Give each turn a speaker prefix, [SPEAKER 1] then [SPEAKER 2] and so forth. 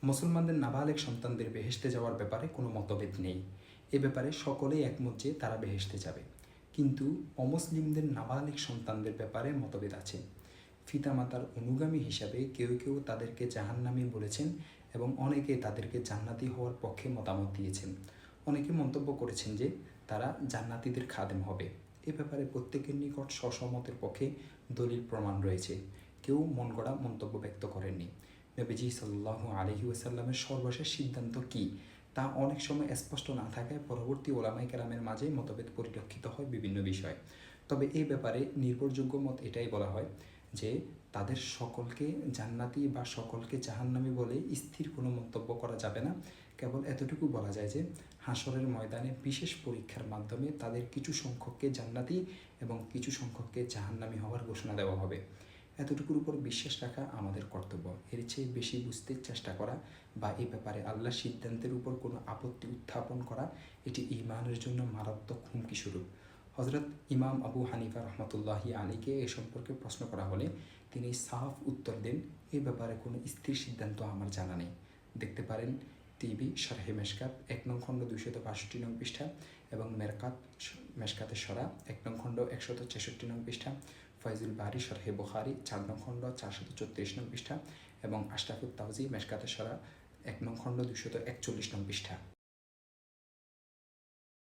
[SPEAKER 1] মুসলমানদের নাবালেগ সন্তানদের বেহেশতে যাওয়ার ব্যাপারে কোনো মতভেদ নেই। এ ব্যাপারে সকলেই একমত যে তারা বেহেশতে যাবে। কিন্তু অমুসলিমদের নাবালেগ সন্তানদের ব্যাপারে মতভেদ আছে। পিতামাতার অনুগামী হিসাবে কেউ কেউ তাদেরকে জাহান্নামী বলেছেন এবং অনেকে তাদেরকে জান্নাতি হওয়ার পক্ষে মতামত দিয়েছেন। অনেকে মন্তব্য করেছেন যে তারা জান্নাতীদের খাদেম হবে। এ ব্যাপারে প্রত্যেকের নিকট স্বমতের পক্ষে দলিল প্রমাণ রয়েছে। কেউ মন গড়া মন্তব্য ব্যক্ত করেননি। নবীজি সাল্লাল্লাহু আলাইহি ওয়াসাল্লামের সর্বশেষ সিদ্ধান্ত কী তা অনেক সময় স্পষ্ট না থাকায় পরবর্তী ওলামায়ে কেরামের মাঝে মতভেদ পরিলক্ষিত হয় বিভিন্ন বিষয়ে। তবে এই ব্যাপারে নির্ভরযোগ্য মত এটাই বলা হয় যে তাদের সকলকে জান্নাতি বা সকলকে জাহান্নামী বলে স্থির কোনো মন্তব্য করা যাবে না। কেবল এতটুকু বলা যায় যে হাশরের ময়দানে বিশেষ পরীক্ষার মাধ্যমে তাদের কিছু সংখ্যককে জান্নাতি এবং কিছু সংখ্যককে জাহান্নামী হওয়ার ঘোষণা দেওয়া হবে। এতটুকুর উপর বিশ্বাস রাখা আমাদের কর্তব্য। এর চেয়ে বেশি বুঝতে চেষ্টা করা বা এই ব্যাপারে আল্লাহর সিদ্ধান্তের উপর কোনো আপত্তি উত্থাপন করা এটি ঈমানের জন্য মারাত্মক হুমকি স্বরূপ। হযরত ইমাম আবু হানিফা রহমতুল্লাহি আলাইকে এ সম্পর্কে প্রশ্ন করা হলে তিনি সাফ উত্তর দেন, এ ব্যাপারে কোনো স্থির সিদ্ধান্ত আমার জানা নেই। দেখতে পারেন তিবি শারহে মেশকাত 1 নং খণ্ড 262 নং পৃষ্ঠা এবং মেশকাতের সরা 1 নং খণ্ড 166 নং পৃষ্ঠা, ফয়জুল বারি শারহে বুখারী 4 নং খণ্ড 434 নং পৃষ্ঠা এবং আশরাফুত তাওজি মেশকাতের সরা 1 নং খণ্ড 241 নং পৃষ্ঠা।